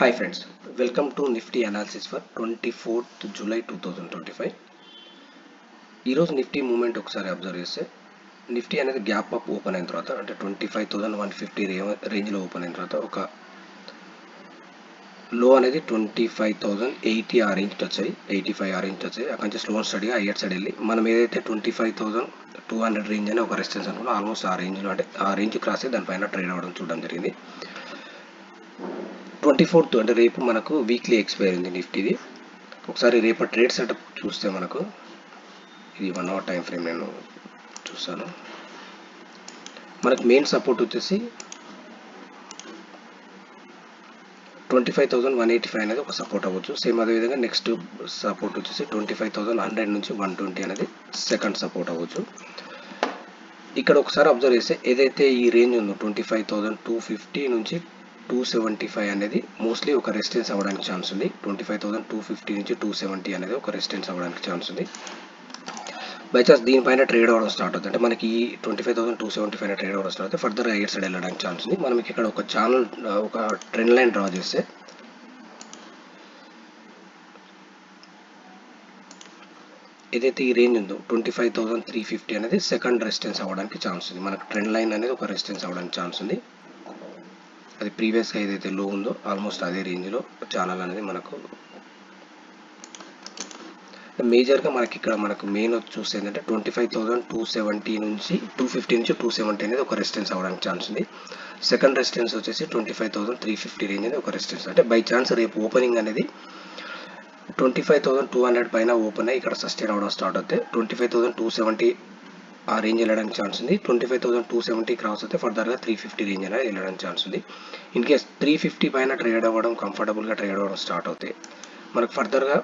Hi friends, welcome to Nifty analysis for 24th July 2025. ఈరోజు Nifty moment ఒకసారి observe చేస్తే Nifty అనేది gap up open అయిన తర్వాత అంటే 25,150 రేంజ్లో ఓపెన్ అయిన తర్వాత ఒక లో అనేది 25,080 ఆ రేంజ్ టచ్ అయ్యి 85 ఆ రేంజ్ టచ్ అయ్యి అక్కడ నుంచి స్లో స్టడీగా హైయర్ సైడ్ వెళ్ళి మనం ఏదైతే 25,200 రేంజ్ అనే ఒక రెసిస్టెన్స్ అనుకున్నాం ఆల్మోస్ట్ ఆ రేంజ్లో అంటే ఆ రేంజ్ క్రాస్ అయ్యి దానిపైన ట్రేడ్ అవ్వడం చూడడం జరిగింది. 24th అంటే రేపు మనకు వీక్లీ ఎక్స్పైర్ ఉంది నిఫ్టీది. ఒకసారి రేపు ట్రేడ్ సెటప్ చూస్తే మనకు ఇది 1 అవర్ టైం ఫ్రేమ్ నేను చూస్తాను. మనకు మెయిన్ సపోర్ట్ వచ్చేసి 25,185 అనేది ఒక సపోర్ట్ అవ్వచ్చు. సేమ్ అదేవిధంగా నెక్స్ట్ సపోర్ట్ వచ్చేసి 25,100 నుంచి 120 అనేది సెకండ్ సపోర్ట్ అవ్వచ్చు. ఇక్కడ ఒకసారి అబ్జర్వ్ చేస్తే ఏదైతే ఈ రేంజ్ ఉందో 25,250 నుంచి 275 అనేది మోస్ట్లీ ఒక రెసిస్టెన్స్ అవ్వడానికి ఛాన్స్ ఉంది. 25,250 నుంచి 270 అనేది ఒక రెసిస్టెన్స్ అవ్వడానికి ఛాన్స్ ఉంది. బై చాన్స్ దీనిపైన ట్రేడ్ అవ్వడం స్టార్ట్ అవుతుంది అంటే మనకి ఈ 25,275 ట్రేడ్ అవ్వడం స్టార్ట్ అవుతుంది ఫర్దర్ హైయర్ సైడ్ వెళ్ళడానికి ఛాన్స్ ఉంది. మనం ఇక్కడ ఒక ఛానల్ ఒక ట్రెండ్ లైన్ డ్రా చేస్తే ఏదైతే ఈ రేంజ్ ఉందో 25,350 అనేది సెకండ్ రెసిస్టెన్స్ అవ్వడానికి ఛాన్స్ ఉంది. మనకు ట్రెండ్ లైన్ అనేది ఒక రెసిస్టెన్స్ అవ్వడానికి ఛాన్స్ ఉంది. అది ప్రీవియస్గా ఏదైతే లో ఉందో ఆల్మోస్ట్ అదే రేంజ్లో ఛానల్ అనేది మనకు మేజర్గా మనకి ఇక్కడ మనకు మెయిన్ వచ్చి చూస్తే ఏంటంటే 25,270 నుంచి 250 నుంచి 270 అనేది ఒక రెసిస్టెన్స్ అవ్వడానికి ఛాన్స్ ఉంది. సెకండ్ రెసిస్టెన్స్ వచ్చేసి 25,350 రేంజ్ అనేది ఒక రెసిస్టెన్స్ అంటే బై ఛాన్స్ రేపు ఓపెనింగ్ అనేది 25,200 పైన ఓపెన్ అయ్యి ఇక్కడ సస్టైన్ అవ్వడం స్టార్ట్ అవుతే 25,270 ఆ రేంజ్ వెళ్ళడానికి ఛాన్స్ ఉంది. 25,270 క్రాస్ అయితే ఫర్దర్గా 350 రేంజ్ అనేది వెళ్ళడానికి ఛాన్స్ ఉంది. ఇన్ కేస్ 350 పైన ట్రేడ్ అవ్వడం కంఫర్టబుల్గా ట్రేడ్ అవ్వడం స్టార్ట్ అవుతాయి మనకు ఫర్దర్గా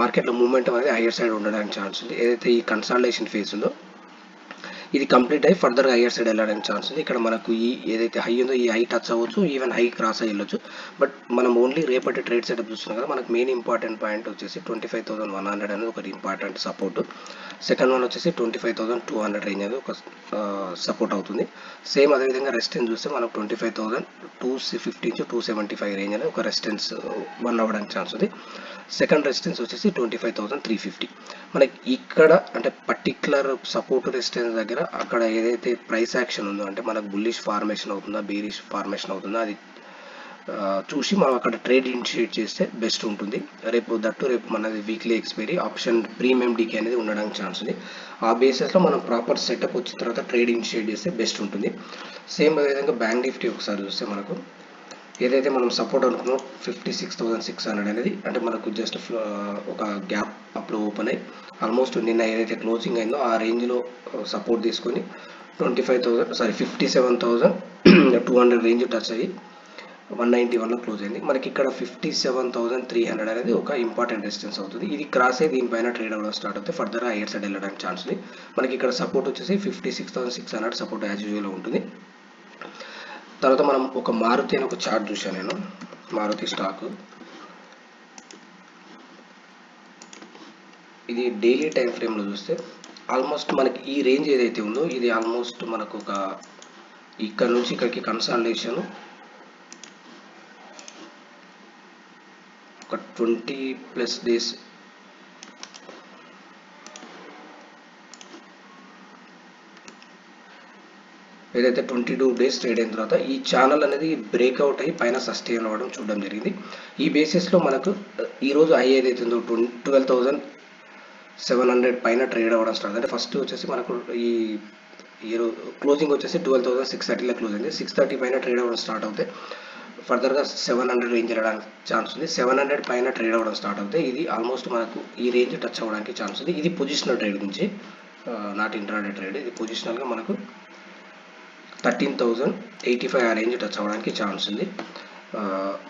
మార్కెట్లో మూవ్మెంట్ అనేది హైయర్ సైడ్ ఉండడానికి ఛాన్స్ ఉంది. ఏదైతే ఈ కన్సాలిడేషన్ ఫేజ్ ఉందో ఇది కంప్లీట్ అయ్యి ఫర్దర్గా హైయర్ సైడ్ వెళ్ళడానికి ఛాన్స్ ఉంది. ఇక్కడ మనకు ఈ ఏదైతే హై ఉందో ఈ హై టచ్ అవ్వచ్చు, ఈవెన్ హై క్రాస్ అయ్యి వెళ్ళొచ్చు. బట్ మనం ఓన్లీ రేపటి ట్రేడ్ సెటప్ చూస్తున్నాం కదా, మనకు మెయిన్ ఇంపార్టెంట్ పాయింట్ వచ్చేసి 25,100 అనేది ఒక ఇంపార్టెంట్ సపోర్ట్. సెకండ్ వన్ వచ్చేసి 25,200 రేంజ్ అనేది ఒక సపోర్ట్ అవుతుంది. సేమ్ అదేవిధంగా రెసిస్టెన్స్ చూస్తే మనకు 25,250 నుంచి 275 రేంజ్ అనేది ఒక రెసిస్టెన్స్ వన్ అవ్వడానికి ఛాన్స్ ఉంది. సెకండ్ రెసిస్టెన్స్ వచ్చేసి 25,350. మనకి ఇక్కడ అంటే పర్టికులర్ సపోర్ట్ రెసిస్టెన్స్ దగ్గర అక్కడ ఏదైతే ప్రైస్ యాక్షన్ ఉందో అంటే మనకు బుల్లిష్ ఫార్మేషన్ అవుతుందా బేరిష్ ఫార్మేషన్ అవుతుందా అది చూసి మనం అక్కడ ట్రేడ్ ఇనిషియేట్ చేస్తే బెస్ట్ ఉంటుంది. రేపు మనది weekly expiry option premium decay అనేది ఉండడానికి ఛాన్స్ ఉంది. ఆ బేసిస్లో మనం ప్రాపర్ సెటప్ వచ్చిన తర్వాత ట్రేడ్ ఇనిషియేట్ చేస్తే బెస్ట్ ఉంటుంది. సేమ్ అదేవిధంగా బ్యాంక్ నిఫ్టీ ఒకసారి చూస్తే మనకు ఏదైతే మనం సపోర్ట్ అనుకున్నాం 56,600 అనేది అంటే మనకు జస్ట్ ఒక గ్యాప్ అప్లో ఓపెన్ అయ్యి ఆల్మోస్ట్ నిన్న ఏదైతే క్లోజింగ్ అయిందో ఆ రేంజ్లో సపోర్ట్ తీసుకొని 57,200 రేంజ్ టచ్ అయ్యి 191లో క్లోజ్ అయింది. మనకి ఇక్కడ 57,300 అనేది ఒక ఇంపార్టెంట్ రెసిస్టెన్స్ అవుతుంది. ఇది క్రాస్ అయ్యి దీనిపైన ట్రేడ్ అవ్వడం స్టార్ట్ అవుతుంది ఫర్దర్గా హైయర్ సైడ్ వెళ్ళడానికి ఛాన్స్ ఉంది. మనకి ఇక్కడ సపోర్ట్ వచ్చేసి 56,600 సపోర్ట్ యాజ్ యూజువల్గా ఉంటుంది. తర్వాత మనం ఒక మారుతి అని ఒక చార్ట్ చూసాను నేను, మారుతి స్టాక్. ఇది డైలీ టైం ఫ్రేమ్లో చూస్తే ఆల్మోస్ట్ మనకి ఈ రేంజ్ ఏదైతే ఉందో ఇది ఆల్మోస్ట్ మనకు ఒక ఇక్కడ నుంచి ఇక్కడికి కన్సాలిడేషన్ ఒక 20+ డేస్ ఏదైతే 22 డేస్ ట్రేడ్ అయిన తర్వాత ఈ ఛానల్ అనేది బ్రేక్అవుట్ అయ్యి పైన సస్టైన్ అవ్వడం చూడడం జరిగింది. ఈ బేసిస్లో మనకు ఈరోజు హై ఏదైతే ఉందో 12,700 పైన ట్రేడ్ అవ్వడం స్టార్ట్ అంటే ఫస్ట్ వచ్చేసి మనకు ఈ క్లోజింగ్ వచ్చేసి 12,630లో క్లోజ్ అయింది. 630 పైన ట్రేడ్ అవ్వడం స్టార్ట్ అవుతే ఫర్దర్గా 700 రేంజ్ వెళ్ళడానికి ఛాన్స్ ఉంది. 700 పైన ట్రేడ్ అవ్వడం స్టార్ట్ అవుతే ఇది ఆల్మోస్ట్ మనకు ఈ రేంజ్ టచ్ అవ్వడానికి ఛాన్స్ ఉంది. ఇది పొజిషనల్ ట్రేడ్ నుంచి నాట్ ఇంట్రాడే ట్రేడ్. ఇది పొజిషనల్గా మనకు 13,085 ఆ రేంజ్ టచ్ అవ్వడానికి ఛాన్స్ ఉంది.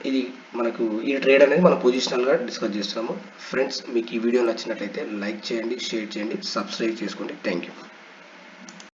ఇది మనకు ఈ ట్రేడ్ అనేది మనం పొజిషనల్గా డిస్కస్ చేస్తున్నాము. ఫ్రెండ్స్ మీకు ఈ వీడియో నచ్చినట్లయితే లైక్ చేయండి, షేర్ చేయండి, సబ్స్క్రైబ్ చేసుకోండి. Thank you.